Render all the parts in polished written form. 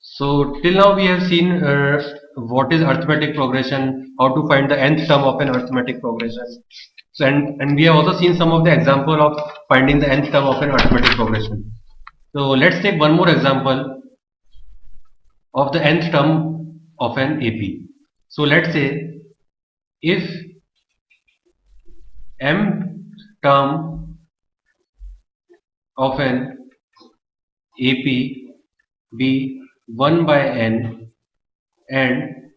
So till now we have seen what is arithmetic progression, how to find the nth term of an arithmetic progression. So and we have also seen some of the example of finding the nth term of an arithmetic progression. So let's take one more example of the nth term of an AP. So let's say if m term of an AP be 1 by n and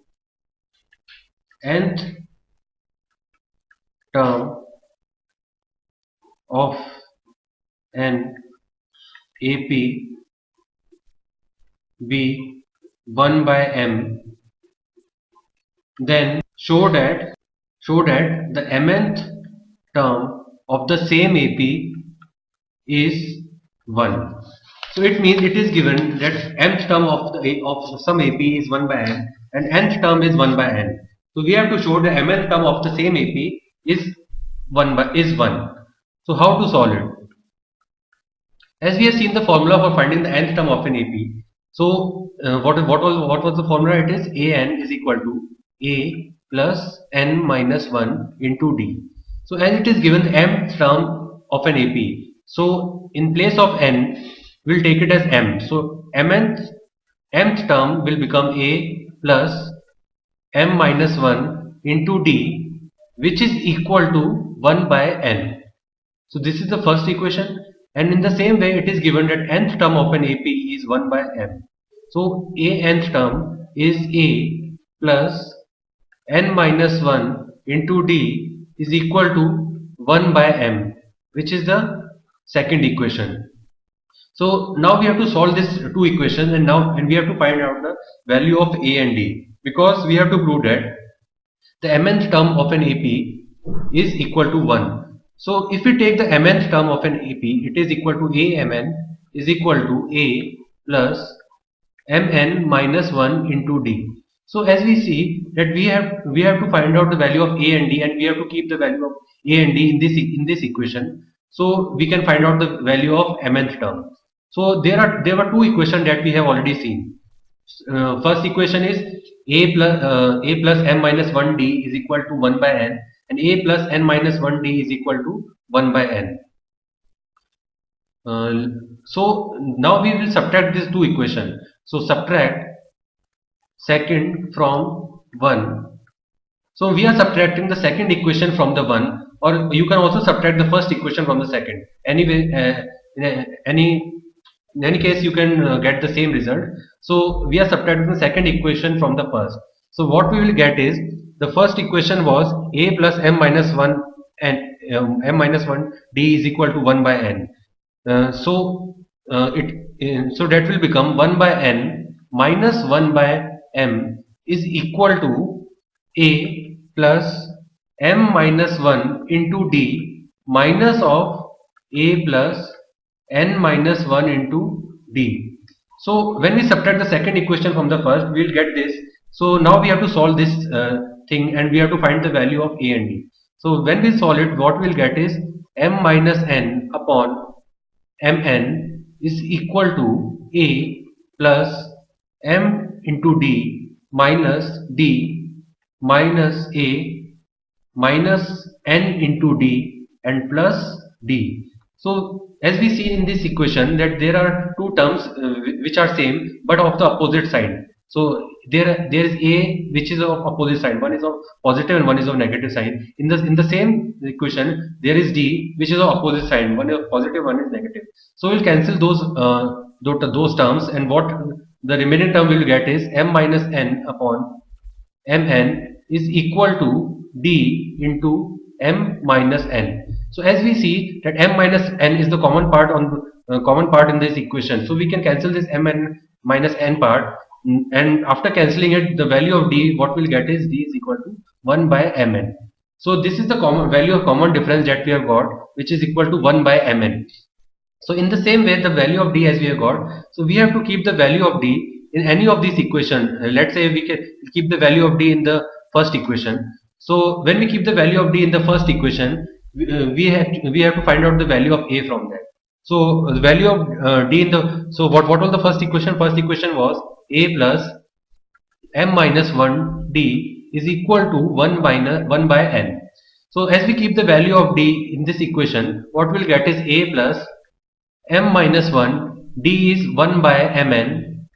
nth term of an AP be 1 by m, then show that the mth term of the same AP is 1. So it means it is given that mth term of some AP is 1 by n and nth term is 1 by n. So we have to show the mth term of the same AP is 1. So how to solve it? As we have seen the formula for finding the nth term of an AP. So what was the formula? It is an is equal to a plus n minus 1 into d. So as it is given the mth term of an AP, so in place of n we'll take it as m. So mth term will become a plus m minus 1 into d, which is equal to 1 by n. So this is the first equation, and in the same way it is given that nth term of an AP is 1 by m. So a nth term is a plus n minus 1 into d is equal to 1 by m, which is the second equation. So now we have to solve this two equations, and we have to find out the value of a and d, because we have to prove that the mth term of an AP is equal to 1. So if we take the mth term of an AP, it is equal to a mn is equal to a plus mn minus 1 into d. So as we see that we have to find out the value of a and d, and we have to keep the value of a and d in this equation, so we can find out the value of mth term. So there were two equations that we have already seen. First equation is a plus m minus 1 d is equal to 1 by n, and a plus n minus 1 d is equal to 1 by n. So now we will subtract these two equations. So subtract second from 1. So we are subtracting the second equation from the 1, or you can also subtract the first equation from the second. Anyway, in any case you can get the same result. So we are subtracting the second equation from the first. So what we will get is, the first equation was a plus m minus 1 and m minus 1 d is equal to 1 by n. So that will become 1 by n minus 1 by m is equal to a plus m minus 1 into d minus of a plus n minus 1 into d. So when we subtract the second equation from the first, we will get this. So now we have to solve this thing, and we have to find the value of a and d. So when we solve it, what we will get is m minus n upon mn is equal to a plus m into d minus d minus a minus n into d and plus d. So as we see in this equation that there are two terms which are same but of the opposite sign. So there is a which is of opposite sign. One is of positive and one is of negative sign. In the same equation there is d which is of opposite sign. One is positive, one is negative. So we'll cancel those terms, and what the remaining term we will get is m minus n upon mn is equal to d into m minus n. So as we see that m minus n is the common part in this equation, so we can cancel this mn minus n part, and after cancelling it, the value of d what we'll get is d is equal to 1 by mn. So this is the value of common difference that we have got, which is equal to 1 by mn. So in the same way, the value of d as we have got, so we have to keep the value of d in any of these equations. Let's say we can keep the value of d in the first equation. So when we keep the value of d in the first equation, we have to find out the value of a from that. So the value of d in the, so what was the first equation? First equation was a plus m minus 1 d is equal to 1 by n. So as we keep the value of d in this equation, what we'll get is a plus m minus 1 d is 1 by mn,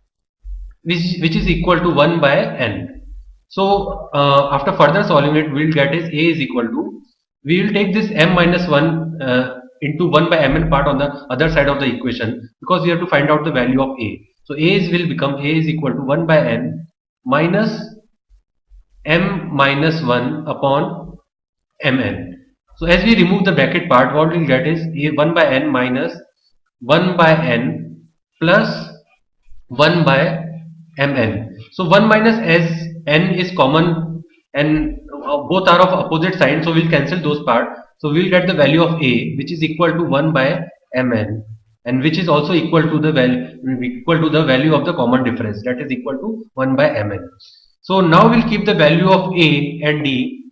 which is equal to 1 by n. So after further solving it, we'll get is a is equal to, we will take this m minus 1 into 1 by mn part on the other side of the equation, because we have to find out the value of a. So will become a is equal to 1 by n minus m minus 1 upon mn. So as we remove the bracket part, what we'll get is 1 by n minus 1 by n plus 1 by mn. So 1 minus, as n is common and both are of opposite sign, so we'll cancel those part. So we'll get the value of a, which is equal to 1 by mn, and which is also equal to the value of the common difference, that is equal to 1 by mn. So now we'll keep the value of a and d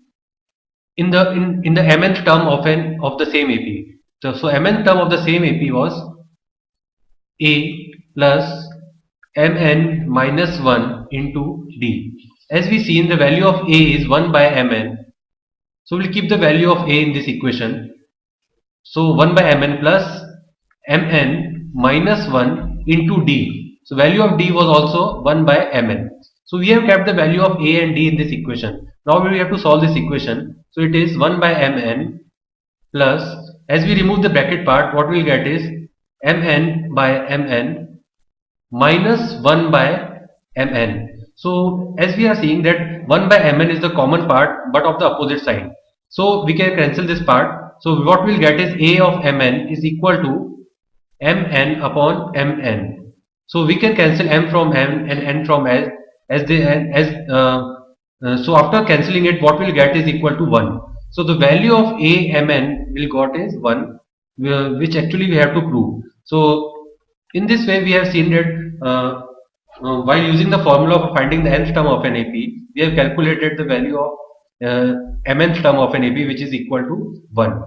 in the mth term of the same AP. So mth term of the same AP was a plus mn minus 1 into d. As we see, the value of a is 1 by mn. So we'll keep the value of a in this equation. So 1 by mn plus mn minus 1 into d. So value of d was also 1 by mn. So we have kept the value of a and d in this equation. Now we have to solve this equation. So it is 1 by mn plus, as we remove the bracket part, what we'll get is mn by mn minus 1 by mn. So as we are seeing that 1 by mn is the common part but of the opposite side. So we can cancel this part. So what we'll get is a of mn is equal to mn upon mn. So we can cancel m from m and n from s so after cancelling it, what we'll get is equal to 1. So the value of a mn will got is 1, which actually we have to prove. So in this way we have seen that while using the formula for finding the nth term of an AP, we have calculated the value of mnth term of an AP, which is equal to 1.